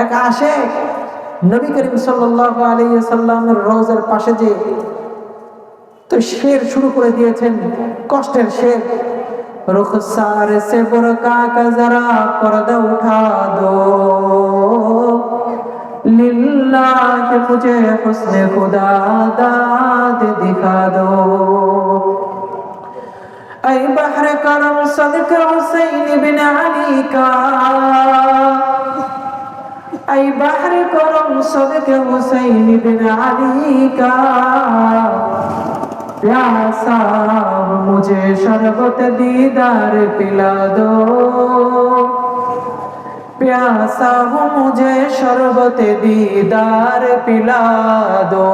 এক আশিক নবী করিম সাল্লাল্লাহু আলাইহি ওয়াসাল্লামের রওজার পাশে যে তো শের শুরু করে দিয়েছেন, কষ্টের শের। रुखसार से बुरका का जरा पर्दा उठा दो, लिल्लाह मुझे हुस्न खुदा दाद दिखा दो। ऐ बहर करम सदका हुसैन बिन अली का, ऐ बहर करम सदका हुसैन बिन अली का, प्यासा मुझे शरबत दीदार पिला दो, प्यासा हूँ मुझे शरबत दीदार पिला दो।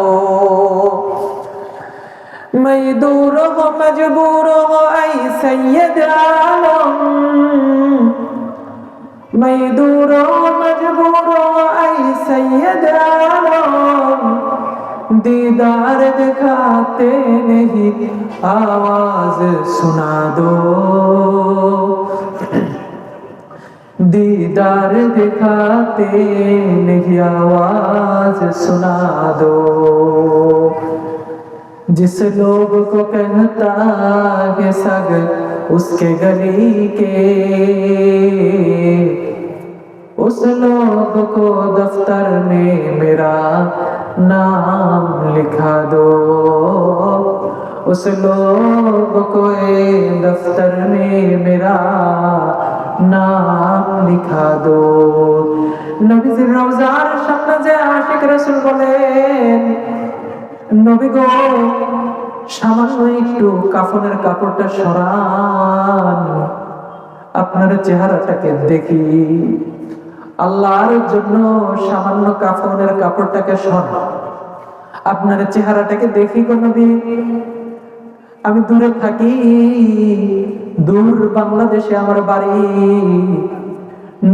मैं दूर हो मजबूर हो ऐ सैयद आलम, मैं दूर हो मजबूर हो ऐ सैयद आलम, दीदार दिखाते नहीं आवाज सुना दो, दीदार दिखाते नहीं आवाज सुना दो। जिस लोग को कहता है सग उसके गली के, उस लोग को दफ्तर में मेरा नाम लिखा दो, उस लोग को दफ्तर में मेरा नाम लिखा दो। নবীজির রওজার সামনে যে আশিক রাসূল বলেন, নবী গো সামান্য একটু কাফনের কাপড়টা সরান, আপনার চেহারাটাকে দেখি। আল্লাহর জন্য সামান্য কাফনের কাপড়টাকে সরান, আপনার চেহারাটাকে দেখি গো নবী। আমি দূরে থাকি, দূর বাংলাদেশে আমার বাড়ি,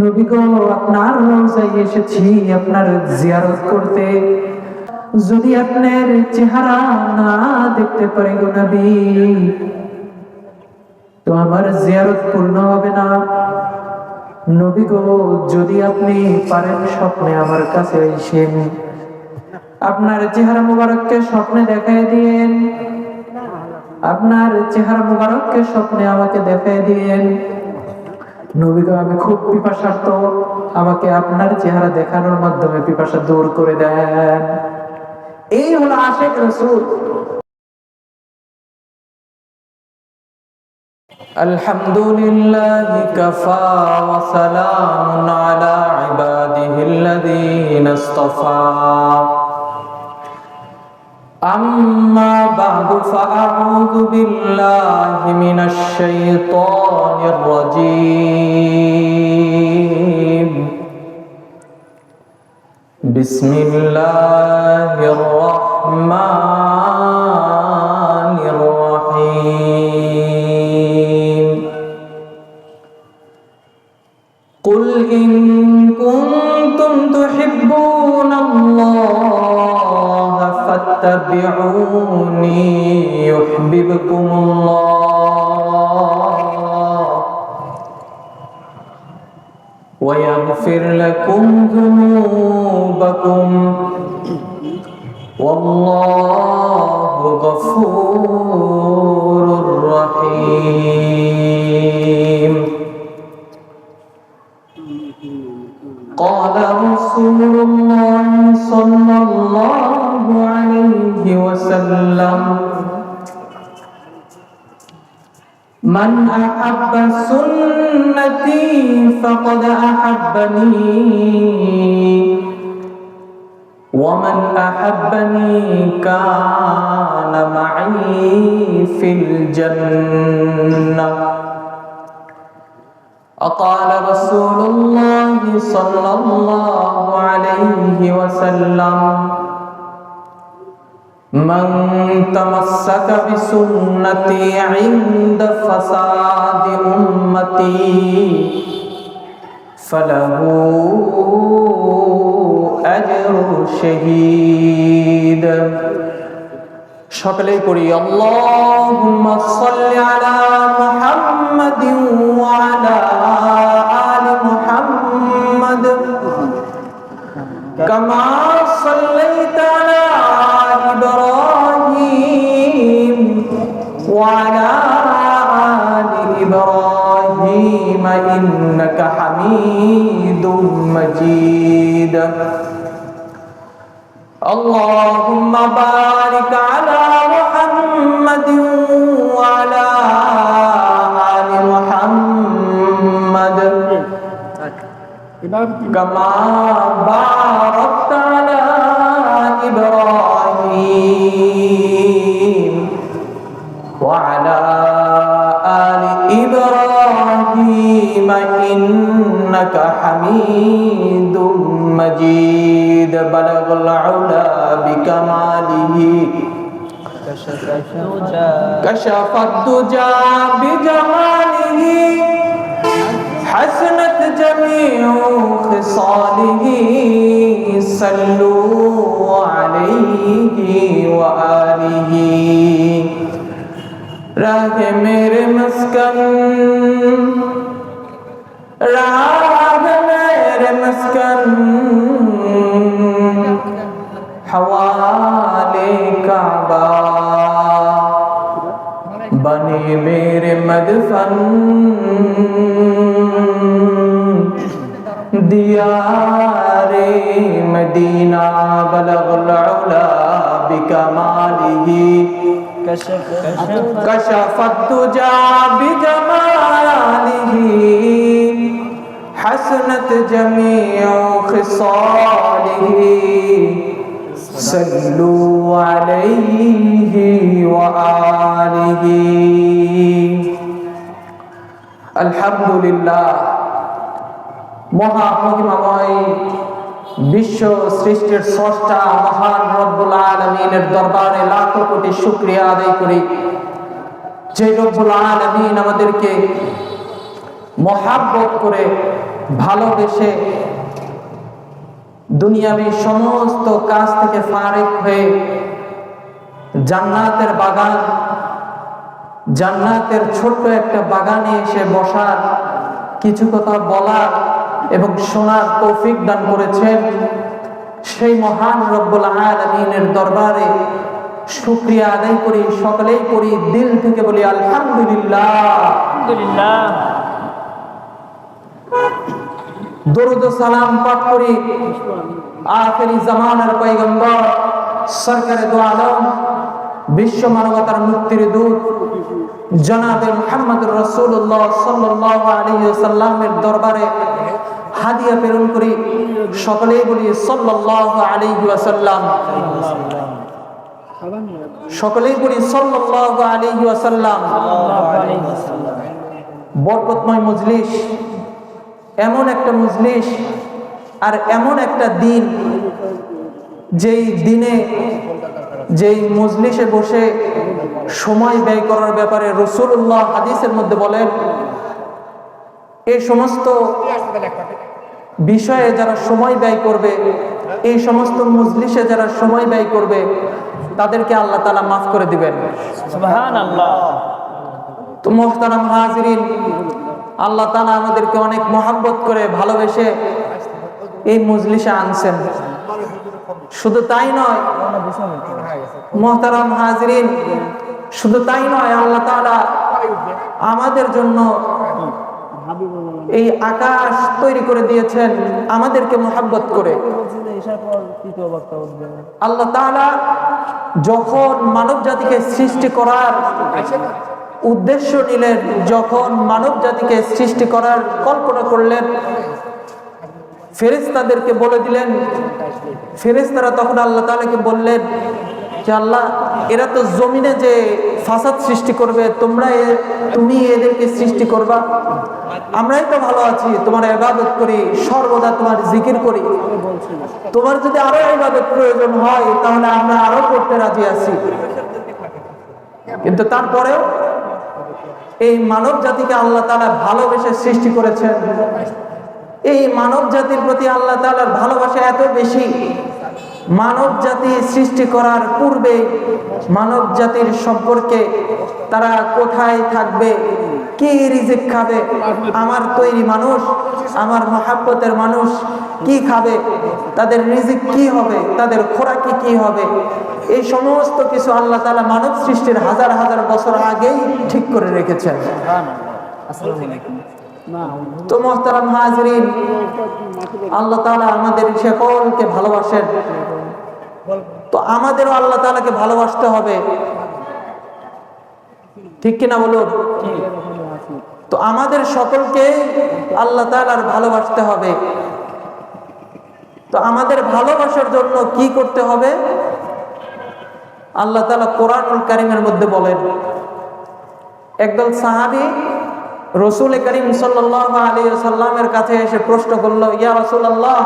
নবী গো আপনার রওজায় এসেছি আপনার জিয়ারত করতে। যদি আপনার চেহারা না দেখতে পারি গো নবী, তো আমার জিয়ারত পূর্ণ হবে না। নবী গো যদি আপনি পারেন স্বপ্নে আমার কাছে এসেন, আপনার চেহারা মুবারককে স্বপ্নে দেখায় দিয়েন, আপনার চেহারা মুবারককে স্বপ্নে আমাকে দেখায় দিয়েন। নবী গো আমি খুব পিপাসার্ত, আমাকে আপনার চেহারা দেখানোর মাধ্যমে পিপাসা দূর করে দেন। এই হলো আশিক রাসূল। আলহামদুলিল্লাহি কাফা ওয়া সালামুন আলা ইবাদিহিল্লাযীনা ইসতাফা। আম্মা বা'দু ফাআউযু বিল্লাহি মিনাশ শাইতানির রাজীম। বিসমিল্লাহির রাহমানির রাহিম। কুল ইন কুনতুম তুহিব্বুনাল্লাহা ফাত্তাবিউনি ইউহিব্বুকুমুল্লাহ ওয়া ইয়াগফির লাকুম যুনুবাকুম ওয়াল্লাহু গফুরুর রহিম। قال رسول الله صلى الله عليه وسلم من أحب سنتي فقد أحبني ومن أحبني كان معي في الجنة. وقال رسول الله صلى الله عليه وسلم من تمسك بسنتي عند فساد أمتي فله أجر شهيد. সকলেই পড়ি আল্লাহুম্মা সাল্লি আলা মুহাম্মাদিন ওয়া আলা আলি মুহাম্মাদ كما صليت على إبراهيم وعلى آل إبراهيم إنك حميد مجيد اللهم بارك على محمد وعلى آل محمد كما باركت على إبراهيم وعلى آل إبراهيم إنك حميد مجيد بلغ العلا بكماله كشف الدجى بجماله حسنت جميع خصاله صلوا عليه وآله راہ میرے مسکن حوالے کعبہ بنے میرے مدفن دیار مدینہ بلغ العلا بکمالہ كشف الدجى بجماله حسنت جميع خصاله صلوا عليه وآله الحمد لله মহামহিমাময় বিশ্ব সৃষ্টির স্রষ্টা মহান রব্বুল আলামিনের দরবারে লাখো কোটি শুকরিয়া আদায় করি যে রব্বুল আলামিন আমাদেরকে মহাব্বত করে ভালোবেসে দুনিয়াবী সমস্ত কাজ থেকে ফারিক হয়ে জান্নাতের বাগান জান্নাতের ছোট্ট একটা বাগানে এসে বসার কিছু কথা বলার এবং শোনার তৌফিক দান করেছেন সেই মহান রব্বুল আলামিনের দরবারে শুকরিয়া আদায় করি সকলেই করি দিল থেকে বলি আলহামদুলিল্লাহ আলহামদুলিল্লাহ দরুদ ও সালাম পাঠ করি আখিরি জামানার পয়গম্বর সরকারে দু আলম বিশ্ব মানবতার মুক্তির দূত জনাবে মুহাম্মদুর রাসূলুল্লাহ সাল্লাল্লাহু আলাইহি ওয়াসাল্লামের দরবারে হাদিয়া প্রেরণ করি সকলেই বলি সাল্লাল্লাহু আলাইহি ওয়াসাল্লাম সকলেই বলি সাল্লাল্লাহু আলাইহি ওয়াসাল্লাম বরকতময় মজলিস এমন একটা মজলিস আর এমন একটা দিন যেই দিনে যেই মজলিসে বসে সময় ব্যয় করার ব্যাপারে রাসূলুল্লাহ হাদিসের মধ্যে বলেন এই সমস্ত বিষয়ে যারা সময় ব্যয় করবে এই সমস্ত মজলিসে যারা সময় ব্যয় করবে তাদেরকে আল্লাহ তাআলা মাফ করে দিবেন সুবহানাল্লাহ তো মুহতারাম হাজিরিন আল্লাহ তাআলা আমাদেরকে অনেক মহব্বত করে ভালোবেসে এই মজলিসে আনছেন শুধু তাই নয় মুহতারাম হাজিরিন শুধু তাই নয় আল্লাহ তাআলা আমাদের জন্য এই আকাশ তৈরি করে দিয়েছেন আমাদেরকে মহব্বত করে আল্লাহ তাআলা যখন মানব জাতিকে সৃষ্টি করার উদ্দেশ্য নিলেন যখন মানব জাতিকে সৃষ্টি করার কল্পনা করলেন ফেরেশতাদেরকে বলে দিলেন ফেরেশতারা তখন আল্লাহ তাআলাকে বললেন যে আল্লাহ এরা তো জমিনে যে ফাসাদ সৃষ্টি করবে তুমি এদেরকে সৃষ্টি করবা আমরাই তো ভালো আছি তোমার ইবাদত করি সর্বদা তোমার জিকির করি তোমার যদি আরো ইবাদত প্রয়োজন হয় তাহলে আমরা আরো করতে রাজি আছি কিন্তু তারপরেও এই মানব জাতিকে আল্লাহ তাআলা ভালোবেসে সৃষ্টি করেছেন এই মানব জাতির প্রতি আল্লাহ তাআলার ভালোবাসা এত বেশি মানব জাতি সৃষ্টি করার পূর্বে মানব জাতির সম্পর্কে তারা কোথায় থাকবে, কি রিজিক খাবে, আমার তৈরি মানুষ, আমার মহাব্বতের মানুষ কি খাবে, তাদের রিজিক কি হবে, তাদের খোরাকি কি হবে, এই সমস্ত কিছু আল্লাহ তাআলা মানব সৃষ্টির হাজার হাজার বছর আগেই ঠিক করে রেখেছেন। তো মুহতারাম হাজিরিন, আল্লাহ তাআলা আমাদের সকলকে ভালোবাসেন, তো আমাদেরও আল্লাহ তাআলাকে ভালোবাসতে হবে, ঠিক কিনা বলুন? তো আমাদের সকলকে আল্লাহ তাআলার ভালোবাসতে হবে। তো আমাদের ভালোবাসার জন্য কি করতে হবে? আল্লাহ তাআলা কোরআনুল কারীমের মধ্যে বলেন, একদল সাহাবী রাসূল করিম সাল্লাল্লাহু আলাইহি ওয়াসাল্লামের কাছে এসে প্রশ্ন করলো, ইয়া রাসূলুল্লাহ,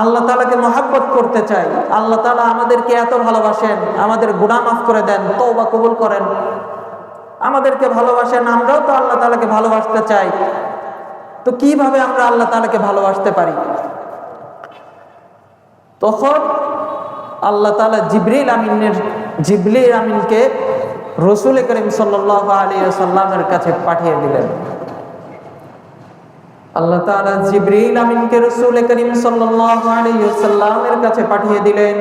আল্লাহ তাআলাকে মহব্বত করতে চাই, আল্লাহ তাআলা আমাদেরকে এত ভালোবাসেন, আমাদের গুনাহ মাফ করে দেন, তওবা কবুল করেন, আমাদেরকে ভালোবাসেন, আমরাও তো আল্লাহ তাআলাকে ভালোবাসতে চাই, তো কিভাবে আমরা আল্লাহ তাআলাকে ভালোবাসতে পারি? তখন আল্লাহ তাআলা জিবরিল আমিনকে রাসূল করিম সাল্লাল্লাহু আলাইহি ওয়াসাল্লামের কাছে পাঠিয়ে দিলেন। আল্লাহ তাআলা জিবরিল আমিনকে রাসূল করিম সাল্লাল্লাহু আলাইহি ওয়াসাল্লামের কাছে পাঠিয়ে দিলেন।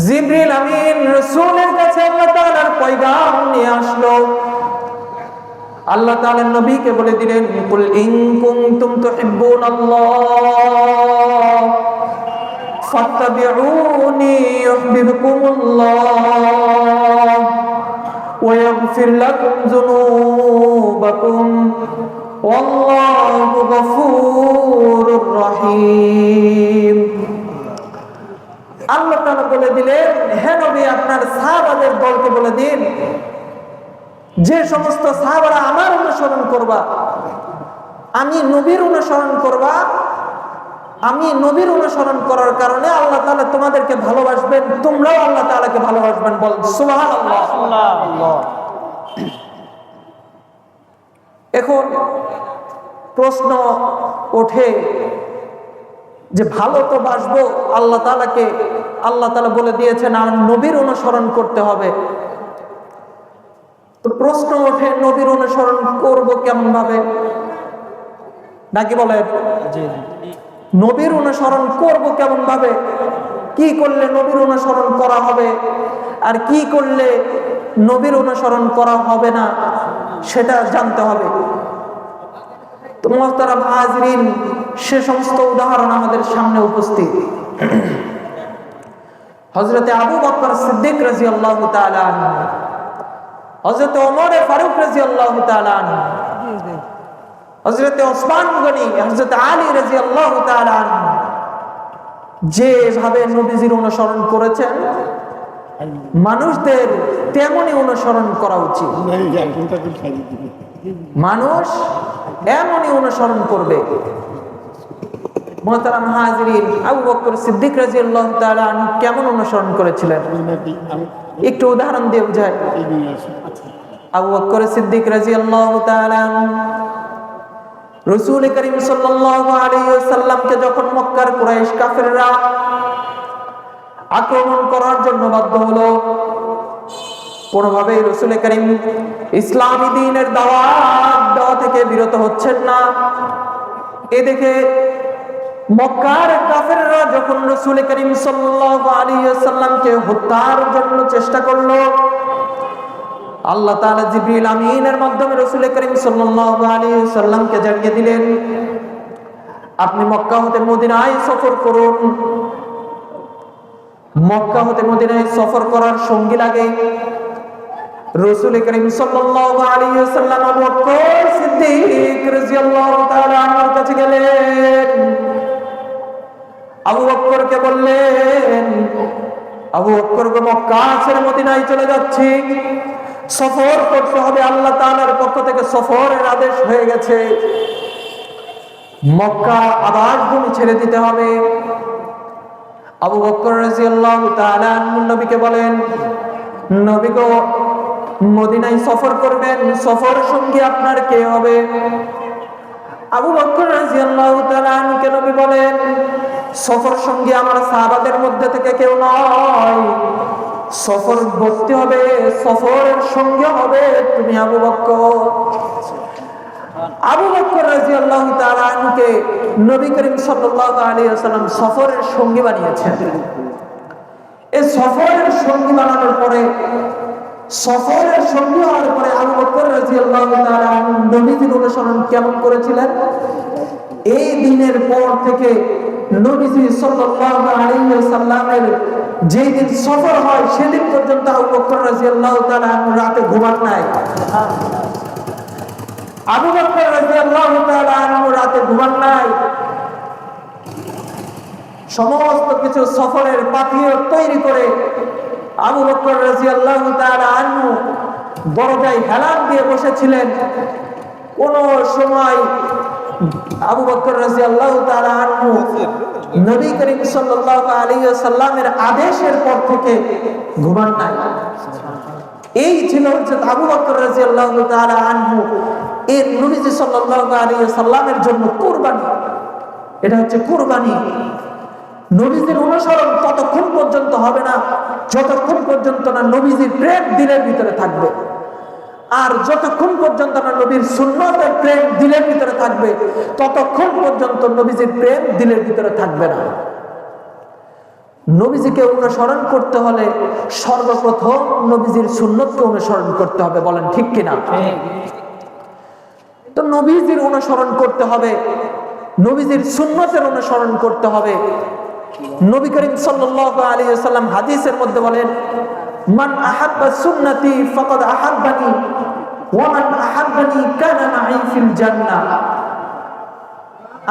জিবরিল আমিন রাসূলের কাছে আল্লাহ তাআলার পয়গাম নিয়ে আসলো। আল্লাহ তাআলা নবীকে বলে দিলেন, কুল ইন কুনতুম তুহিব্বুনাল্লাহ ফাত্তাবিউনি ইউহিব্বুকুমুল্লাহ ওয়া ইয়াগফির লাকুম যুনুবাকুম ওয়াল্লাহু গফুরুর রহিম। আল্লাহ তাআলা বলে দিলেন, হে নবী, আপনার সাহাবাদের দলকে বলে দিন, যে সমস্ত সাহাবারা আমার অনুসরণ করবা, আমি নবীর অনুসরণ করবা, আমি নবীর অনুসরণ করার কারণে আল্লাহ তাআলা তোমাদেরকে ভালোবাসবেন, তোমরাও আল্লাহ তাআলাকে ভালোবাসবেন। বল সুবহানাল্লাহ। এখন প্রশ্ন ওঠে যে ভালো তো বাসবো আল্লাহ তাআলাকে, আল্লাহ তাআলা বলে দিয়েছেন আমার নবীর অনুসরণ করতে হবে, তো প্রশ্ন ওঠে নবীর অনুসরণ করব কেমন ভাবে, নাকি বলেন নবীর অনুসরণ করব কেমন ভাবে, কি করলে নবীর অনুসরণ করা হবে আর কি করলে নবীর অনুসরণ করা হবে না সেটা জানতে হবে। তো মুহতারাম হাজিরিন, সে সমস্ত উদাহরণ আমাদের সামনে উপস্থিত। হযরতে আবু বকর সিদ্দিক রাদিয়াল্লাহু তাআলা আনহু, হযরতে ওমর ফারুক রাদিয়াল্লাহু তাআলা আনহু, হযরতে ওসমান গনি, হযরতে আলী রাদিয়াল্লাহু তাআলা আনহু যেভাবে নবীজির অনুসরণ করেছেন, মানুষদের তেমনই অনুসরণ করা উচিত। মানুষ এমনই অনুসরণ করবে। মুহতারাম হাজিরিন, আবু বকর সিদ্দিক রাদিয়াল্লাহু তাআলা আনহু কেমন অনুসরণ করেছিলেন একটু উদাহরণ দিয়ে বুঝাই। আবু বকর সিদ্দিক রাদিয়াল্লাহু তাআলা রাসূল করিম সাল্লাল্লাহু আলাইহি ওয়াসাল্লামকে যখন মক্কার কুরাইশ কাফেররা আক্রমণ করার জন্য বাধ্য হলো, কোনোভাবেই রাসূল করিম ইসলামী দ্বীনের দাওয়াত দেওয়া থেকে বিরত হচ্ছেন না। এ দেখে মক্কার কাফেররা যখন রাসূল করিম সাল্লাল্লাহু আলাইহি ওয়াসাল্লামকে হত্যার জন্য চেষ্টা করলো, আল্লাহ তাআলা জিবরিল আমিনের মাধ্যমে রাসূল করিম সাল্লাল্লাহু আলাইহি ওয়াসাল্লামকে জানিয়ে দিলেন, আপনি মক্কা হতে মদিনায় সফর করুন। মক্কা হতে মদিনায় সফর করার সঙ্গী লাগে রাসূল করিম সাল্লাল্লাহু আলাইহি ওয়াসাল্লাম আবু বকর সিদ্দিক রাদিয়াল্লাহু তাআলা আনহুর কাছে গেলেন। আবু বকরকে বললেন, আবু বকর, মক্কা ছেড়ে মদিনায় চলে যাচ্ছি, সফর করতে হবে, আল্লাহ তাআলার পক্ষ থেকে সফরের আদেশ হয়ে গেছে, মক্কা আবাসভূমি ছেড়ে দিতে হবে। আবু বকর রাদিয়াল্লাহু তাআলা নবীকে বলেন, নবী গো, মদিনায় সফর করবেন, সফর সঙ্গী আপনার কে হবে? আবু বকর রাদিয়াল্লাহু তাআলা নবী বলেন, সফর সঙ্গী আমার সাহাবাদের মধ্যে থেকে কেউ নয়, সফর ভর্তি হবে, সফরের সঙ্গে হবে তুমি আবু বকর। আবু বকর রাদিয়াল্লাহু তাআলা আনহুকে নবী করিম সাল্লাল্লাহু আলাইহি ওয়াসাল্লাম সফরের সঙ্গী বানিয়েছেন। এই সফরের সঙ্গী বানানোর পরে, সফরের সঙ্গী হওয়ার পরে আবু বকর রাদিয়াল্লাহু তাআলা আনহু নবীজির অনুসরণ কেমন করেছিলেন? এই দিনের পর থেকে নবীজি সাল্লাল্লাহু আলাইহি ওয়াসাল্লামের যেই দিন সফর হয় সেদিন পর্যন্ত আবু বকর রাদিয়াল্লাহু তাআলা আনহু রাতে ঘুমান নাই। আবু বকর রাদিয়াল্লাহু তাআলা আনহু রাতে ঘুমান নাই। সমস্ত কিছু সফরের পাথিয়ে তৈরি করে আবু বকর রাদিয়াল্লাহু তাআলা আনহু দরজায় হেলান দিয়ে বসেছিলেন। কোন সময় আবু বকর রাদিয়াল্লাহু তাআলা আনহু নবী করিম সাল্লাল্লাহু আলাইহি ওয়াসাল্লামের আদেশের পর থেকে ঘুমান নাই। এই ছিল হচ্ছে আবু বকর রাদিয়াল্লাহু তাআলা আনহু এর নবীজি সাল্লাল্লাহু আলাইহি ওয়াসাল্লামের জন্য কুরবানি। এটা হচ্ছে কুরবানি। নবীজির অনুসরণ ততক্ষণ পর্যন্ত হবে না যতক্ষণ পর্যন্ত না নবীজির প্রেম দিলের ভিতরে থাকবে। আর যতক্ষণ পর্যন্ত না নবীর সুন্নতের প্রেম দিলের ভিতরে থাকবে ততক্ষণ পর্যন্ত নবীজির প্রেম দিলের ভিতরে থাকবে না। নবীজিকে অনুসরণ করতে হলে সর্বপ্রথম নবীজির সুন্নতকে অনুসরণ করতে হবে। বলেন ঠিক কিনা? তো নবীজির অনুসরণ করতে হবে, নবীজির সুন্নতের অনুসরণ করতে হবে। নবী করিম সাল্লাল্লাহু আলাইহি ওয়াসাল্লাম হাদিসের মধ্যে বলেন, মান আহাব্বা সুন্নতি ফাকাদ আহাব্বানি ওয়া মান আহাব্বানি কানা মাই ফিল জান্নাহ।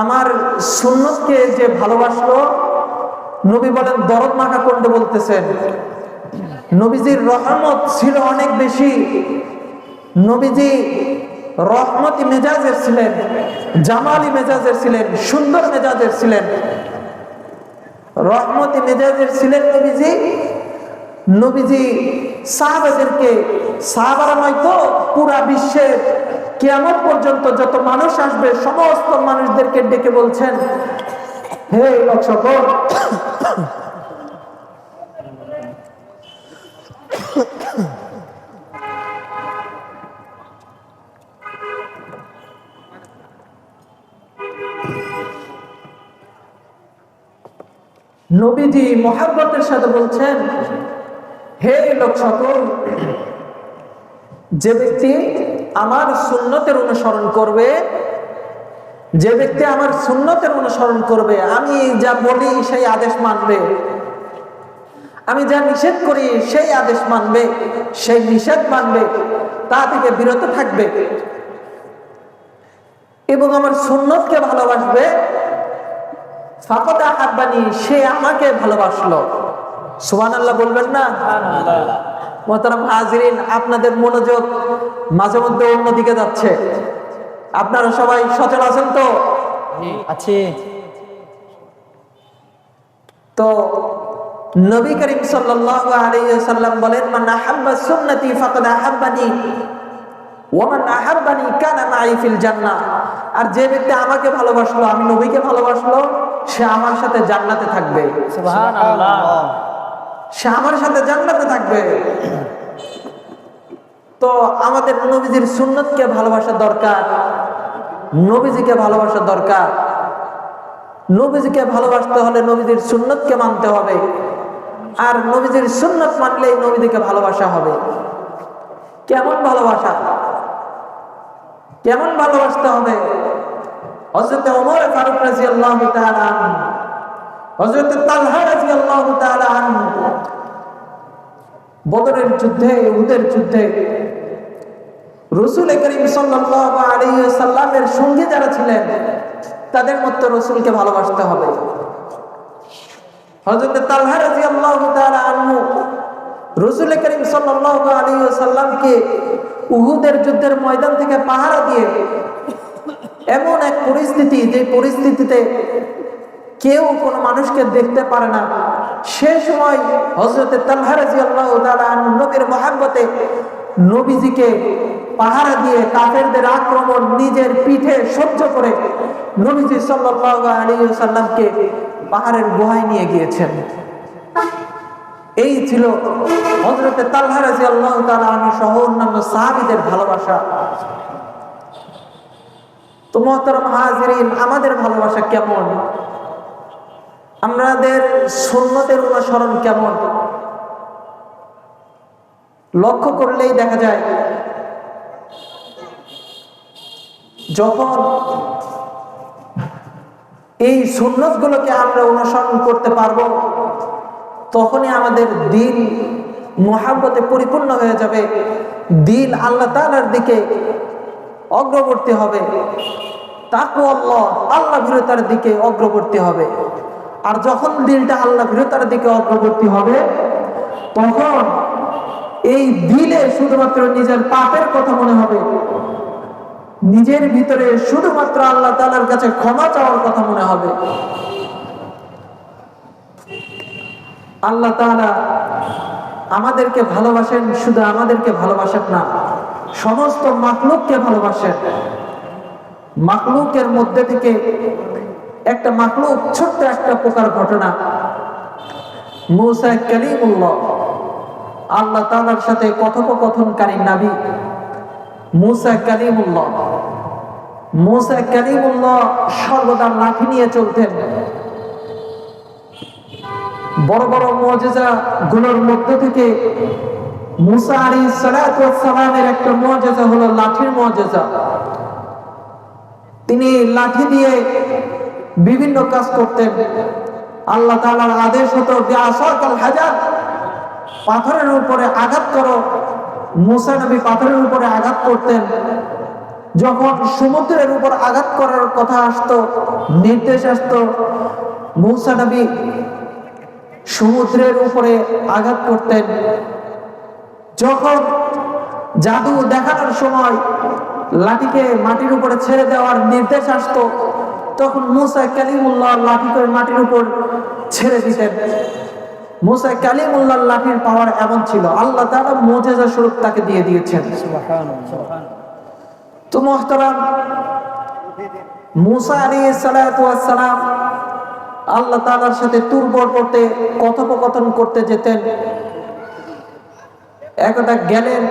আমার সুন্নতকে যে ভালোবাসলো, নবী বলেন দরদ মাখা কণ্ঠে বলতেছেন, নবীজির রহমত ছিল অনেক বেশি। নবীজি রহমতি মেজাজের ছিলেন, জামালি মেজাজের ছিলেন, সুন্দর মেজাজের ছিলেন, রহমতি মেজাজের ছিলেন নবীজি। নবীজি সাহাবাদেরকে, সাহাবারা নয়তো পুরা বিশ্বের কিয়ামত পর্যন্ত যত মানুষ আসবে সমস্ত মানুষদেরকে ডেকে বলছেন, হে লোক সকল, নবীজি মোহাব্বতের সাথে বলছেন, হে লোক সকল, যে ব্যক্তি আমার সুন্নতের অনুসরণ করবে, যে ব্যক্তি আমার সুন্নতের অনুসরণ করবে, আমি যা বলি সেই আদেশ মানবে, আমি যা নিষেধ করি সেই আদেশ মানবে, সেই নিষেধ মানবে, তা থেকে বিরত থাকবে এবং আমার সুন্নতকে ভালোবাসবে, ফাকাদ আহাব্বানি, সে আমাকে ভালোবাসলো। সুবহানাল্লাহ বলবেন না? মুহতারাম হাজিরিন, আপনাদের মনোযোগ মাঝে মধ্যে অন্যদিকে যাচ্ছে। আপনারা সবাই সচল আছেন তো? আছি। তো নবী করিম সাল্লাল্লাহু আলাইহি ওয়াসাল্লাম বলেন, মান আহাব্বা সুন্নতি ফাকাদ আহাব্বানি ওয়া মান আহাব্বানি কানা মাই ফিল জান্নাহ। আর যে ব্যক্তি আমাকে ভালোবাসলো, আমি নবীকে ভালোবাসলো, সে আমার সাথে জান্নাতে থাকবে। সুবহানাল্লাহ। সে আমার সাথে জান্নাতে থাকবে। তো আমাদের নবীজির সুন্নতকে ভালোবাসা দরকার, নবীজিকে ভালোবাসা দরকার। নবীজিকে ভালোবাসতে হলে নবীজির সুন্নতকে মানতে হবে, আর নবীজির সুন্নত মানলেই নবীজিকে ভালোবাসা হবে। কেমন ভালোবাসা? কেমন ভালোবাসতে হবে? হযরত ওমর ফারুক রাদিয়াল্লাহু তাআলা আনহু, হযরত তালহা রাদিয়াল্লাহু তাআলা আনহু বদরের যুদ্ধে, উহুদের যুদ্ধে রাসূল করিম সাল্লাল্লাহু আলাইহি ওয়াসাল্লামের সঙ্গী যারা ছিলেন তাদের মতো রাসূলকে ভালোবাসতে হবে। হযরত তালহা রাদিয়াল্লাহু তাআলা আনহু রাসূল করিম সাল্লাল্লাহু আলাইহি ওয়াসাল্লামকে উহুদের যুদ্ধের ময়দান থেকে পাহারা দিয়ে এমন এক পরিস্থিতি, যে পরিস্থিতিতে কেউ কোনো মানুষকে দেখতে পারে না, সে সময় হযরত তালহা রাদিয়াল্লাহু তাআলা আনহু নবীর মহব্বতে নবীজিকে পাহারা দিয়ে কাফেরদের আক্রমণ নিজের পিঠে সহ্য করে নবীজি সাল্লাল্লাহু আলাইহি ওয়াসাল্লামকে পাহাড়ের গুহায় নিয়ে গিয়েছেন। এই ছিল হযরতে তালহা রাদিয়াল্লাহু তাআলা আনহু সহ অন্যান্য সাহাবীদের ভালোবাসা। তো মুহতারাম হাজিরিন, আমাদের ভালোবাসা কেমন? আমাদের সুন্নতের অনুসরণ কেমন? লক্ষ্য করলেই দেখা যায় যখন এই সুন্নতগুলোকে আমরা অনুসরণ করতে পারবো, তখনই আমাদের দিল মুহাব্বতে পরিপূর্ণ হয়ে যাবে, দিল আল্লাহ তাআলার দিকে অগ্রবর্তী হবে, তাকওয়াল্লাহ আল্লাহ ভীরতার দিকে অগ্রবর্তী হবে। আর যখন দিলটা আল্লাহ ভীরতার দিকে অগ্রবর্তী হবে, তখন এই দিলে শুধুমাত্র নিজের পাপের কথা মনে হবে, নিজের ভিতরে শুধুমাত্র আল্লাহ তাআলার কাছে ক্ষমা চাওয়ার কথা মনে হবে। আল্লাহ তাআলা আমাদেরকে ভালোবাসেন, শুধু আমাদেরকে ভালোবাসেন না, সমস্ত মাখলুককে ভালোবাসেন। মাখলুকের মধ্যে থেকে একটা মাখলুক, ছোট্ট একটা পোকার ঘটনা। মুসা কালিমুল্লাহ, আল্লাহ তাআলার সাথে কথোপকথনকারী নবী মুসা কালিমুল্লাহ। মুসা কালিমুল্লাহ সর্বদা লাঠি নিয়ে চলতেন। বড় বড় মুজিজা গুলোর মধ্যে থেকে মুসা আলাইহিস সালাতু ওয়াস সালামের একটা মুজিজা হলো লাঠির মুজিজা। তিনি লাঠি দিয়ে বিভিন্ন কাজ করতেন। আল্লাহ তাআলার আদেশ হতো বিআসাকাল হাজার, পাথরের উপরে আঘাত করো। মুসা নবী পাথরের উপরে আঘাত করতেন। যখন সমুদ্রের উপর আঘাত করার কথা আসতো, নির্দেশ আসতো, মুসা নবী সমুদ্রের উপরে আঘাত করতেন। যখন জাদু দেখানোর সময় লাঠিকে মাটির উপরে ছেড়ে দেওয়ার নির্দেশ আসতো, তখন মুসা কালিমুল্লাহ লাঠি করে মাটির উপর ছেড়ে দিতেন। মুসা কালিমুল্লাহ লাঠির পাওয়ার এমন ছিল, আল্লাহ তাআলা মুজিজা স্বরূপ তাকে দিয়ে দিয়েছেন। তো মুহতারাম, মুসা আলাইহিস সালাতু ওয়াস সালাম আল্লাহ তাআলার সাথে তুর পর্বতে কথোপকথন করতে যেতেন। একদা গেলেন,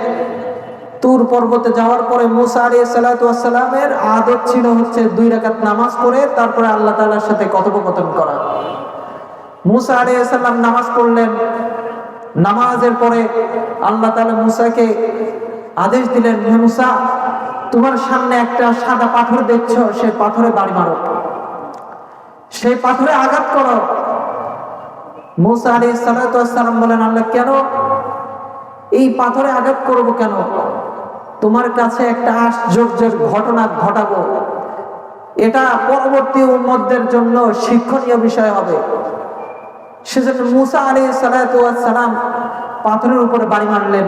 তুর পর্বতে যাওয়ার পরে মুসা আলাইহিস সালাতু ওয়াস সালামের আদত ছিল হচ্ছে 2 রাকাত নামাজ পড়ে তারপরে আল্লাহ তাআলার সাথে কথোপকথন করা। মুসা আলাইহিস সালাম নামাজ পড়লেন। নামাজের পরে আল্লাহ তাআলা মুসাকে আদেশ দিলেন, হে মুসা, তোমার সামনে একটা সাদা পাথর দেখছো, সেই পাথরে বাড়ি মারো, সেই পাথরে আঘাত করো। মুসা আলাইহিস সালাতু ওয়াস সালাম বলেন, আল্লাহ কেন? এই পাথরে আঘাত করব কেন? তোমার কাছে একটা আশ্চর্যের ঘটনা ঘটাবো, এটা পরবর্তী উম্মতদের জন্য শিক্ষণীয় বিষয় হবে। সেজন্য মুসা আলাইহিস সালাতু ওয়াস সালাম পাথরের উপরে বাড়ি মারলেন।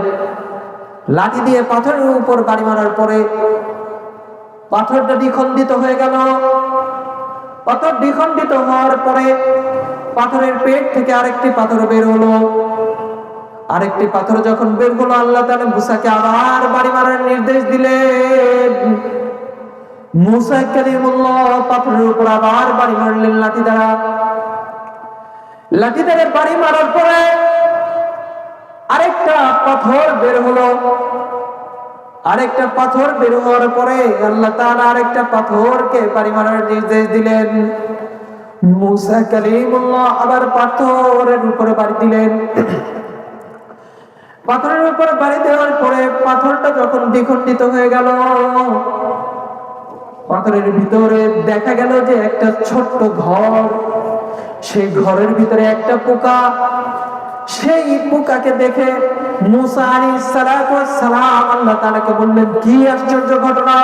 লাঠি দিয়ে পাথরের উপর বাড়ি মারার পরে পাথরটা দ্বিখণ্ডিত হয়ে গেল। পাথর দ্বিখণ্ডিত হওয়ার পরে পাথরের পেট থেকে আরেকটি পাথর বের হলো। আরেকটি পাথর যখন বের হলো, আল্লাহ তাআলা মুসাকে আবার বাড়ি মারার নির্দেশ দিলেন। মুসা কালিমুল্লাহ পাথরের উপর আবার বাড়ি মারলেন লাঠি দ্বারা। লাঠি দ্বারা বাড়ি মারার পরে আরেকটা পাথর বের হলো। আরেকটা পাথর বের হওয়ার পরে আল্লাহ তাআলা আরেকটা পাথরকে বাড়ি মারার নির্দেশ দিলেন। মুসা কালিমুল্লাহ আবার পাথরের উপরে বাড়ি দিলেন। পাথরের উপরে বাড়ি দেওয়ার পরে পাথরটা যখন দ্বিখণ্ডিত হয়ে গেল, পাথরের ভিতরে দেখা গেল যে একটা ছোট্ট ঘর। সেই ঘরের ভিতরে একটা পোকা। সেই পোকাকে দেখে মুসা আলাইহিস সালাতু ওয়াস সালাম আল্লাহ তাআলাকে বললেন, কি আশ্চর্য ঘটনা!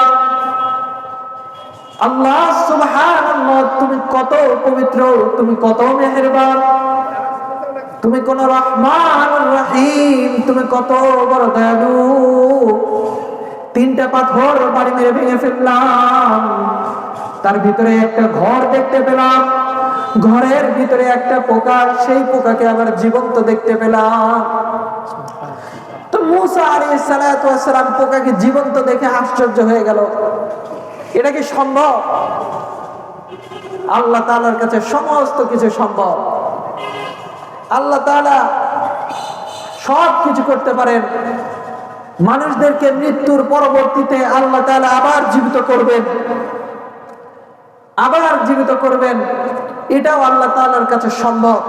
আল্লাহ সুবহানাল্লাহ, তুমি কত পবিত্র, তুমি কত মেহেরবান, তুমি কোন রহমান রহিম, তুমি কত বড় দয়ালু। 3টা পাথর বাড়ি মেরে ভেঙে ফেললাম, তার ভিতরে একটা ঘর দেখতে পেলাম, ঘরের ভিতরে একটা পোকা, সেই পোকাকে আবার জীবন্ত দেখতে পেলাম। তো মুসা আলাইহিস সালাতু ওয়াস সালাম পোকাকে জীবন্ত দেখে আশ্চর্য হয়ে গেল, এটা কি সম্ভব? আল্লাহ তাআলার কাছে সমস্ত কিছু সম্ভব। আল্লাহ তাআলা সব কিছু করতে পারেন। মানুষদেরকে মৃত্যুর পরবর্তীতে আল্লাহ তাআলা আবার জীবিত করবেন, এটাও আল্লাহ তাআলার কাছে সম্ভব,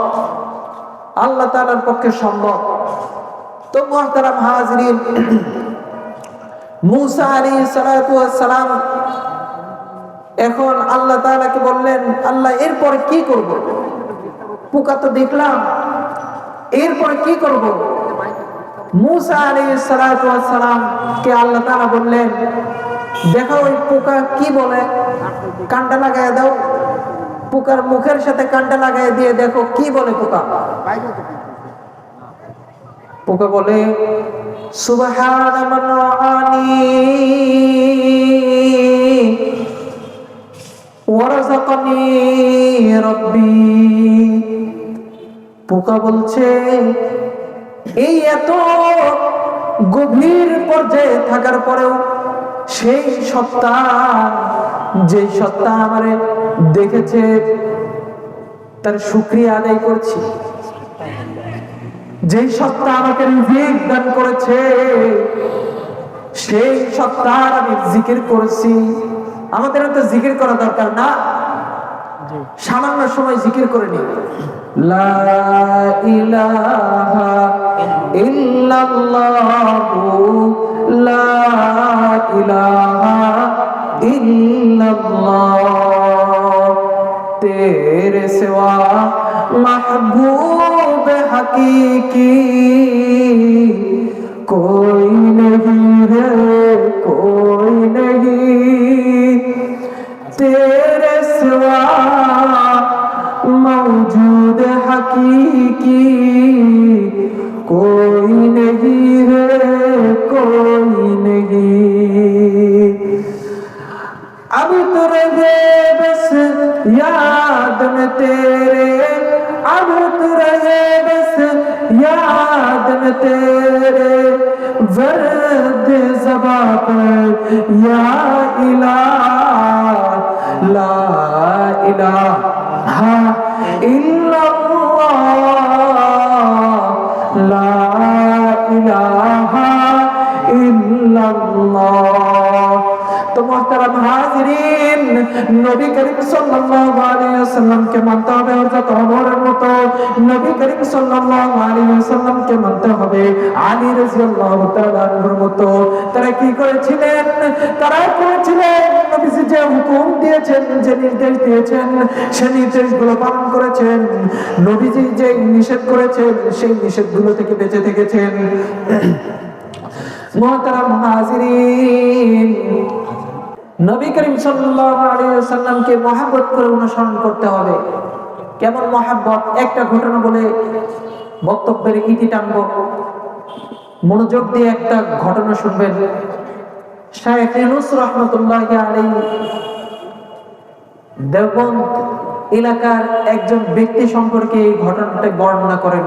আল্লাহ তাআলার পক্ষে সম্ভব। তো মুহতারাম হাজিরিন, মূসা আলাইহিস সালাতু ওয়াস সালাম এখন আল্লাহ তাআলাকে বললেন, আল্লাহ এরপরে কি করব? পোকা তো দেখলাম, এরপরে কি করব? মূসা আলাইহিস সালাতু ওয়াস সালাম কে আল্লাহ তাআলা বললেন, দেখো ওই পোকা কি বলে, কানটা লাগায় দাও, পোকার মুখের সাথে কানটা লাগায় দিয়ে দেখো কি বলে পোকা। পোকা বলে, সুবহানা মান রাআনি ওয়া রাযাকানি রাব্বি। পোকা বলছে, এই এত গভীর পর্যায়ে থাকার পরেও সেই সত্তা, যে সত্তা আমারে দেখেছে তার শুকরিয়া আদায় করছি, যেই সত্তা আমাকে রিজিক দান করেছে সেই সত্তার আমি জিকির করছি। আমাদের তো জিকির করা দরকার না, সামান্য সময় জিকির করে নি, লা ইলাহা ইল্লাল্লাহু লা ইলাহা ইল্লাল্লাহ তেরে সিवा महबूब हकीकी कोई नहीं है, कोई नहीं तेरे सिवा मौजूद हकीकी कोई नहीं है, कोई नहीं। अब तो रहे बस याद में तेरे, अब तो रहे बस याद में तेरे, वर्द ज़बा पर या इलाह ला इलाहा इल्लल्लाह ला इलाहा इल्लल्लाह। तो मोहतरम हाजिरीन, नबी करीम सल्लल्लाहु अलैहि वसल्लम के मानते হবে হযরত ওমরের মতো, নবী করিম সাল্লাল্লাহু আলাইহি ওয়াসাল্লাম কে মানতে হবে আলী রাদিয়াল্লাহু তাআলা আনহুর মতো। তারা কি করেছিলেন? তারা করেছিলেন নবীজি যে হুকুম দিয়েছেন, যে নির্দেশ দিয়েছেন সেই নির্দেশগুলো পালন করেছেন, নবীজি যে নিষেধ করেছেন সেই নিষেধগুলো থেকে বেঁচে থেকেছেন। মুহতারাম হাজিরিন, নবী করিম সাল্লাল্লাহু আলাইহি ওয়াসাল্লামকে মহব্বত করে অনুসরণ করতে হবে। কেমন মহব্বত? একটা ঘটনা বলে বক্তব্যের ইতি টানব। মনোযোগ দিয়ে একটা ঘটনা শুনবেন। শাইখ ইউনূস রাহমাতুল্লাহি আলাইহি দেওবন্দ এলাকার একজন ব্যক্তি সম্পর্কে এই ঘটনাটা বর্ণনা করেন।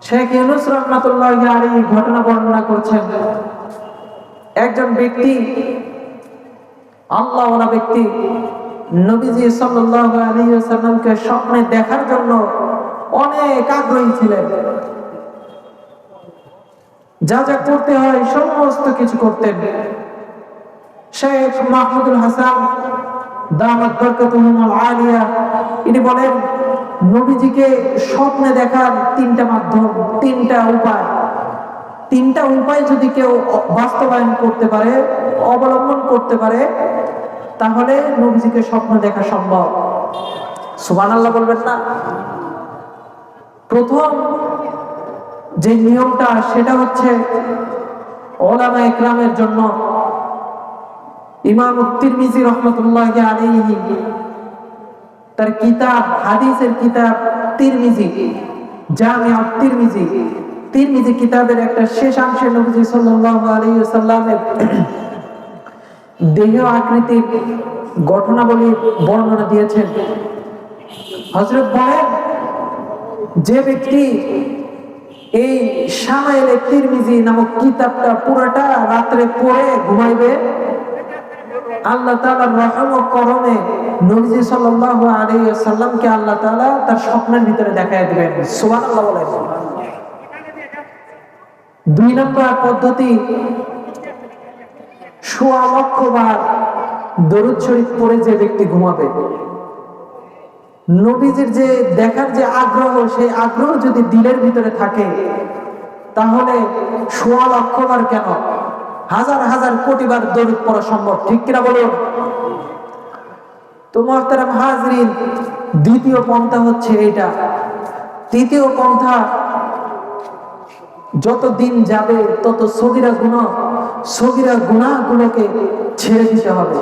শাইখ ইউনূস রাহমাতুল্লাহি আলাইহি ঘটনা বর্ণনা করছেন, একজন ব্যক্তি, আল্লাহওয়ালা ব্যক্তি, নবীজি সাল্লাল্লাহু আলাইহি ওয়াসাল্লামকে স্বপ্নে দেখার জন্য অনেক আগ্রহী ছিলেন। যা যা করতে হয় সমস্ত কিছু করতেন। শেখ মাহমুদুল হাসান দামাত বরকাতুহুল আলিয়া ইনি বলেন, নবীজিকে স্বপ্নে দেখার তিনটা মাধ্যম, তিনটা উপায় যদি কেউ বাস্তবায়ন করতে পারে, অবলম্বন করতে পারে, তাহলে নবীজিকে স্বপ্ন দেখা সম্ভব। সুবহানাল্লাহ বলবেন না? প্রথম যে নিয়মটা সেটা হচ্ছে ওলামা ইকরামের জন্য ইমাম তিরমিজি রাহমাতুল্লাহি আলাইহি তার কিতাব, হাদিসের কিতাব তিরমিজি, জামিউত তিরমিজি কিতাবের একটা শেষাংশে নবীজি সাল্লাল্লাহু আলাইহি ওয়াসাল্লামের দেহ আকৃতির ঘটনাবলী বর্ণনা দিয়েছেন। হযরত বলেন, যে ব্যক্তি এই শামাইলে তিরমিজি নামক কিতাবটা পুরোটা রাত্রে পড়ে ঘুমাইবে, আল্লাহ তাআলার রহম ও করমে নবীজি সাল্লাল্লাহু আলাইহি ওয়াসাল্লামকে আল্লাহ তাআলা তার স্বপ্নের ভিতরে দেখায় দিবেন। সুবহানাল্লাহ বলেন। 2 নম্বর পদ্ধতি, সোয়া লক্ষ বার দরুদ শরীফ পড়ে যে ব্যক্তি ঘুমাবে, নবীজির যে দেখার যে আগ্রহ, সেই আগ্রহ যদি দিলের ভিতরে থাকে তাহলে সোয়া লক্ষ বার কেন, হাজার হাজার কোটি বার দরুদ পড়া সম্ভব, ঠিক কিনা বলুন? তো মুহতারাম হাজরিন, দ্বিতীয় পন্থা হচ্ছে এটা। তৃতীয় পন্থা, যত দিন যাবে তত সগীরা গুনাহগুলোকে ছেড়ে দিতে হবে।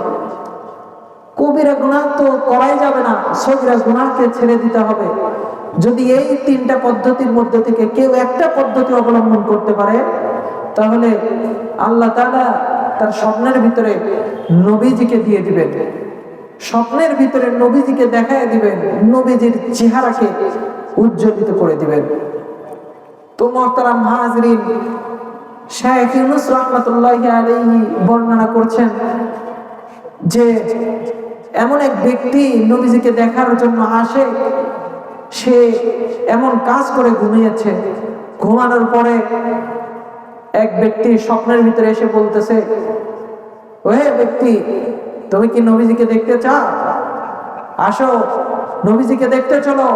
কবিরা গুনাহ তো করাই যাবে না, সগীরা গুনাহকে ছেড়ে দিতে হবে। যদি এই 3টা পদ্ধতির মধ্যে থেকে কেউ একটা পদ্ধতি অবলম্বন করতে পারে তাহলে আল্লাহ তাআলা তার স্বপ্নের ভিতরে নবীজিকে দিয়ে দিবেন, স্বপ্নের ভিতরে নবীজিকে দেখায় দিবেন, নবীজির চেহারাকে উজ্জ্বলিত করে দিবেন। তো মুহতারাম হাজরিন, শাইখ ইউনূস রাহমাতুল্লাহি আলাইহি বর্ণনা করছেন যে এমন এক ব্যক্তি নবীজিকে দেখার জন্য আসে, সে এমন কাজ করে ঘুমিয়েছে, ঘুমানোর পরে এক ব্যক্তি স্বপ্নের ভিতরে এসে বলতেছে, ওহে ব্যক্তি, তুমি কি নবীজিকে দেখতে চাও? আসো, নবীজিকে দেখতে চলো,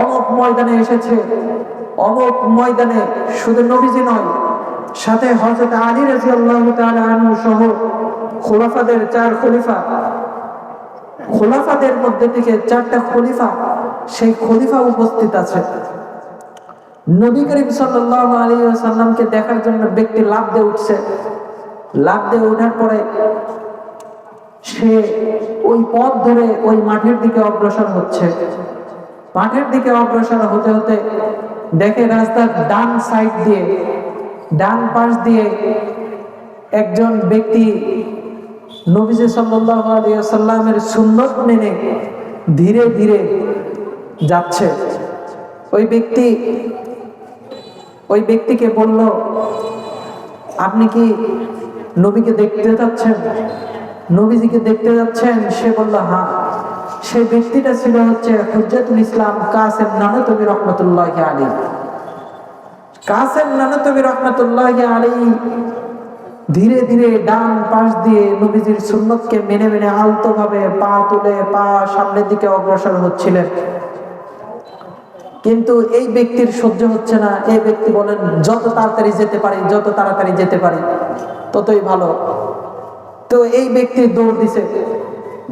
অমুক ময়দানে এসেছে। অমুক ময়দানে শুধু নবীজি নয়, সাথে হযরত আলী রাদিয়াল্লাহু তাআলা আনহু সহ খোলাফাদের 4 খলিফা, খোলাফাদের মধ্যে থেকে 4টা খলিফা, সেই খলিফা উপস্থিত আছে। নবী করিম সাল্লাল্লাহু আলাইহি ওয়াসাল্লামকে দেখার জন্য ব্যক্তি লাফ দিয়ে উঠছে। লাফ দিয়ে ওঠার পরে সে ওই পথ ধরে ওই মাঠের দিকে অগ্রসর হচ্ছে। মাঠের দিকে অগ্রসর হতে হতে দেখে রাস্তার ডান সাইড দিয়ে, ডান পাশ দিয়ে একজন ব্যক্তি নবীজি সাল্লাল্লাহু আলাইহি ওয়াসাল্লামের সুন্নত মেনে ধীরে ধীরে যাচ্ছে। ওই ব্যক্তিকে বলল, আপনি কি নবীকে দেখতে যাচ্ছেন, নবীজিকে দেখতে যাচ্ছেন? সে বলল হ্যাঁ। সেই ব্যক্তিটা ছিল হচ্ছে হুজ্জাতুল ইসলাম কাসেম নানতবী রহমাতুল্লাহি আলাইহি। কাসেম নানতবী রহমাতুল্লাহি আলাইহি ধীরে ধীরে ডান পাশ দিয়ে নবীজির সুন্নতকে মেনে মেনে আলতোভাবে পা তুলে পা সামনের দিকে অগ্রসর হচ্ছিলেন। কিন্তু এই ব্যক্তির সহ্য হচ্ছে না। এই ব্যক্তি বলেন, যত তাড়াতাড়ি যেতে পারি ততই ভালো। তো এই ব্যক্তি দৌড় দিছে।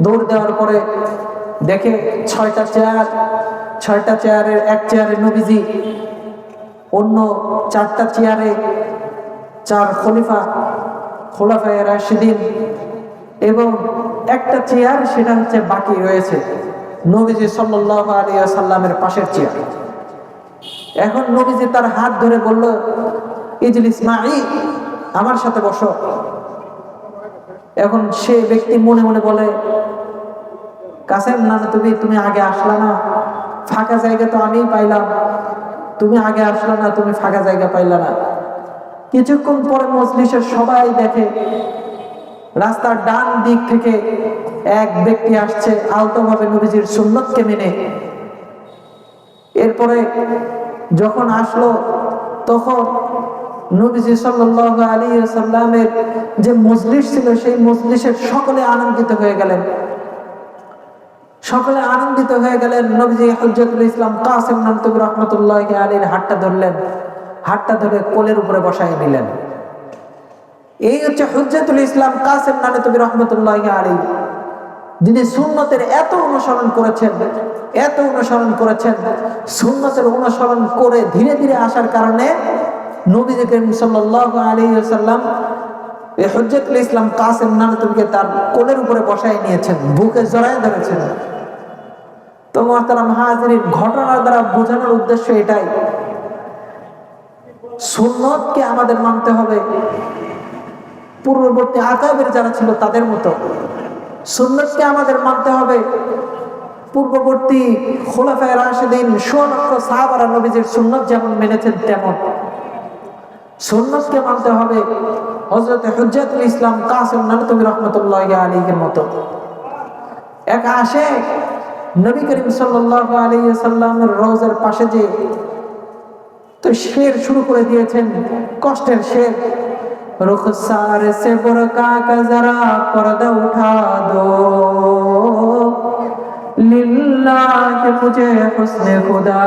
দৌড় দেওয়ার পরে দেখে 6টা চেয়ারের এক চেয়ারে নবীজি, অন্য 4টা চেয়ারে 4 খোলাফায়ে রাশিদিন, এবং একটা চেয়ার সেটা হচ্ছে বাকি রয়েছে, নবীজি সাল্লাল্লাহু আলাইহি ওয়াসাল্লামের পাশের চেয়ার। এখন নবীজি তার হাত ধরে বলল, ইজলিস মাই, আমার সাথে বসো। এখন সে ব্যক্তি মনে মনে বলে, কাসেম নানতবী, তুমি আগে আসলা না, ফাঁকা জায়গা তো আমিই পাইলাম, তুমি আগে আসলা না, তুমি ফাঁকা জায়গা পাইলা না। কিছুক্ষণ পরে মজলিসের সবাই দেখে রাস্তার ডান দিক থেকে এক ব্যক্তি আসছে আলতোভাবে নবীজির সুন্নতকে মেনে। এরপরে যখন আসলো তখন নবীজি সাল্লাল্লাহু আলাইহি ওয়াসাল্লামের যে মজলিস ছিল সেই মজলিসের সকলে আনন্দিত হয়ে গেলেন। নবীজি হুজ্জাতুল ইসলাম কাসেম নানতবী রাহমাতুল্লাহি আলাইহির হাতটা ধরলেন, হাতটা ধরে কোলের উপরে বসায় নিলেন। এই হচ্ছে হুজ্জাতুল ইসলাম কাসেম নানতবী রাহমাতুল্লাহি আলাইহি, যিনি সুন্নতের এত অনুসরণ করেছেন, সুন্নতের অনুসরণ করে ধীরে ধীরে আসার কারণে নবী করিম সাল্লাল্লাহু আলাইহি ওয়াসাল্লাম এই হুজ্জাতুল ইসলাম কাসেম নানতবীকে তার কোলের উপরে বসায় নিয়েছেন, বুকে জড়ায় ধরেছেন। তো মুহতারাম হাজিরিন, ঘটনার দ্বারা বোঝানোর উদ্দেশ্য এটাই, সুন্নতকে আমাদের মানতে হবে পূর্ববর্তী আকাবের যারা ছিল তাদের মতো। সুন্নতকে আমাদের মানতে হবে পূর্ববর্তী খোলাফায়ে রাশিদিন 16 সাহাবারা নবীজির সুন্নত যেমন মেনেছেন তেমন। সুন্নতকে মানতে হবে হযরত হুজ্জাতুল ইসলাম কাসিম নানতুবি রাহমাতুল্লাহি আলাইহির মতো এক আশিক নবী করিম সাল্লাল্লাহু আলাইহি ওয়াসাল্লামের রওজার পাশে যে তো শের শুরু করে দিয়েছেন, কষ্টের শের। रुखसार से बुरका का जरा पर्दा उठा दो, लिल्लाह मुझे हुस्न खुदा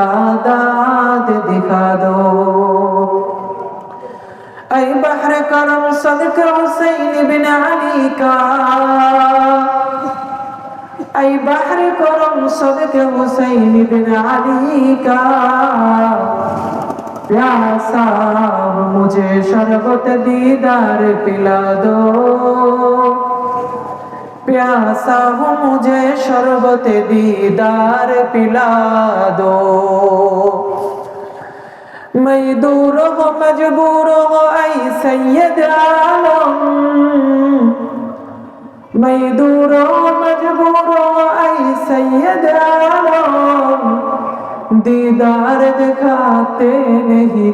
दाद दिखा दो। ऐ बहर करम सदका हुसैन बिन अली का, ऐ बहर करम सदका हुसैन बिन अली का, प्यासा मुझे शरबत दीदार पिला दो, प्यासा हूँ मुझे शरबत दीदार पिला दो। मैं दूर हो मजबूर हो ऐ सैयद आलम, मैं दूर हो मजबूर हो ऐ सैयद आलम, दीदार दिखाते नहीं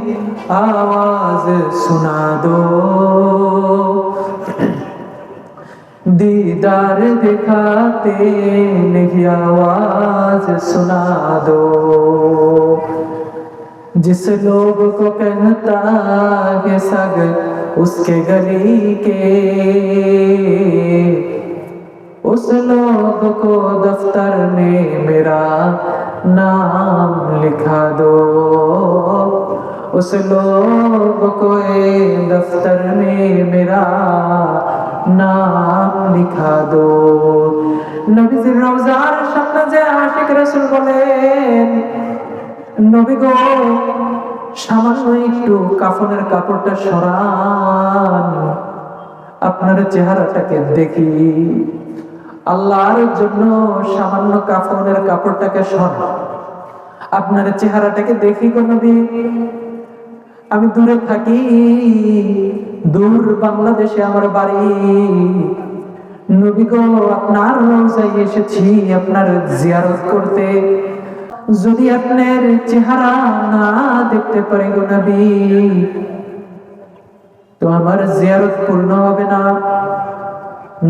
आवाज सुना दो, दीदार दिखाते नहीं आवाज सुना दो। जिस लोग को कहता है सग उसके गली के, उस लोग को दफ्तर में मेरा नाम लिखा दो, उस लोग को दफ्तर में मेरा नाम लिखा दो। নবীজির রওজার সামনে যে আশিক রাসূল বলেন, নবী গো সামান্য একটু কাফনের কাপড়টা সরান, আপনার চেহারাটাকে দেখি। আল্লাহর জন্য সামান্য কাফনের কাপড়টাকে সরান, আপনার চেহারাটাকে দেখি গো নবী। আমি দূরে থাকি, দূর বাংলাদেশে আমার বাড়ি, নবী গো আপনার রওজায় এসেছি আপনার জিয়ারত করতে। যদি আপনার চেহারা না দেখতে পারি গো নবী, তো আমার জিয়ারত পূর্ণ হবে না।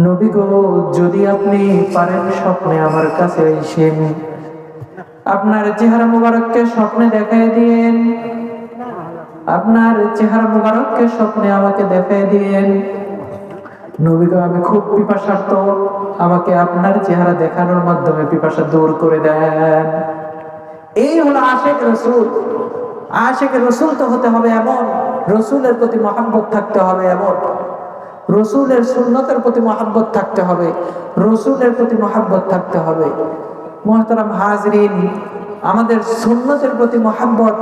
নবী গো যদি আপনি পারেন স্বপ্নে আমার কাছে এসেন, আপনার চেহারা মুবারককে স্বপ্নে দেখায় দিয়েন, আপনার চেহারা মুবারককে স্বপ্নে আমাকে দেখায় দিয়েন। নবী গো আমি খুব পিপাসার্ত, আমাকে আপনার চেহারা দেখানোর মাধ্যমে পিপাসা দূর করে দেন। এই হলো আশিক রাসূল। আশিক রাসূল তো হতে হবে এমন, রাসূলের প্রতি মহব্বত থাকতে হবে এমন, রাসূলের সুন্নতের প্রতি মহব্বত থাকতে হবে, রাসূলের প্রতি মহব্বত থাকতে হবে। মুহতারাম হাজরিন, আমাদের সুন্নতের প্রতি মহব্বত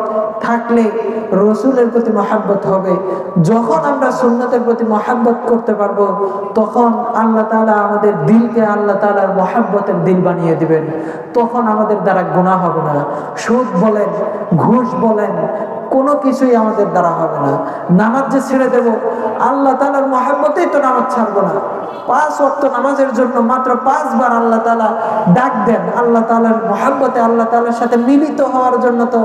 থাকলে রাসূলের প্রতি মহব্বত হবে। যখন আমরা সুন্নতের প্রতি মহব্বত করতে পারবো, তখন আল্লাহ তাআলা আমাদের দিলকে আল্লাহ তাআলার মহব্বতের দিল বানিয়ে দিবেন। তখন আমাদের দ্বারা গুনাহ হবে না। সুদ বলেন, ঘুষ বলেন, কোনো কিছুই আমাদের দ্বারা হবে না। নামাজ যে ছেড়ে দেব, আল্লাহ তাআলার মহব্বতেই তো নামাজ ছাড়বো না। 5 ওয়াক্ত নামাজের জন্য মাত্র 5 বার আল্লাহ তাআলা ডাক দেন। আল্লাহ তাআলার মহব্বতে, আল্লাহ তাআলার সাথে মিলিত হওয়ার জন্য তো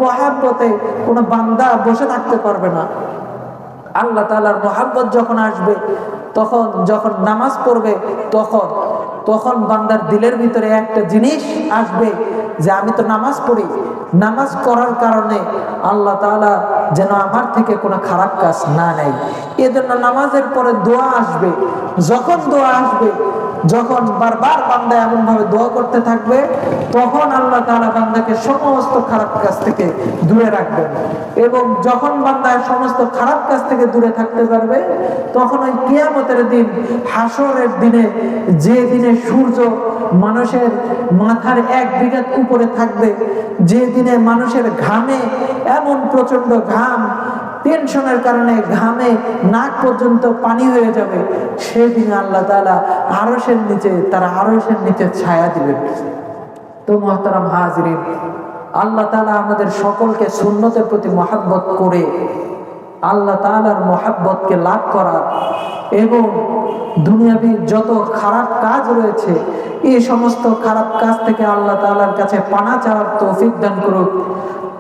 মহব্বতে কোনো বান্দা বসে থাকতে পারবে না। আল্লাহ তাআলার মহব্বত যখন আসবে, তখন যখন নামাজ পড়বে, তখন বান্দার দিলের ভিতরে একটা জিনিস আসবে যে আমি তো নামাজ পড়ি, নামাজ করার কারণে আল্লাহ তাআলা যেন আমার থেকে কোনো খারাপ কাজ না নেয়। এজন্য নামাজের পরে দোয়া আসবে। যখন দোয়া আসবে, যখন বারবার বান্দা এমন ভাবে দোয়া করতে থাকবে, তখন আল্লাহ তাআলা বান্দাকে সমস্ত খারাপ কাজ থেকে দূরে রাখবেন। এবং যখন বান্দা সমস্ত খারাপ কাজ থেকে দূরে থাকতে পারবে, তখন ওই কিয়ামতের দিন, হাসরের দিনে, যে দিনে সূর্য মানুষের মাথার 1 বিঘা উপরে থাকবে, যে দিনে মানুষের ঘামে এমন প্রচন্ড ঘাম, টেনশনের কারণে ঘামে নাক পর্যন্ত পানি হয়ে যাবে, সেদিন আল্লাহ তাআলা আরশের নিচে, তারা আরশের নিচে ছায়া দিবেন। তো মুহতারাম হাজরিন, আল্লাহ তাআলা আমাদের সকলকে সুন্নতের প্রতি মহব্বত করে আল্লাহ তাআলার মহব্বতকে লাভ করার এবং দুনিয়াবি যত খারাপ কাজ রয়েছে এই সমস্ত খারাপ কাজ থেকে আল্লাহ তাআলার কাছে পানা চাওয়ার তৌফিক দান করুক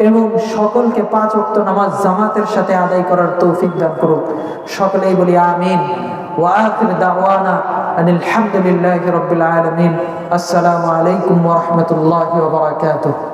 এবং সকলকে 5 ওয়াক্ত নামাজ জামাতের সাথে আদায় করার তৌফিক দান করুক। সকলেই বলি আমিন। ওয়া আখির দাওয়ানা আনিল হামদুলিল্লাহি রাব্বিল আলামিন। আসসালামু আলাইকুম ওয়া রাহমাতুল্লাহি ওয়া বারাকাতুহু।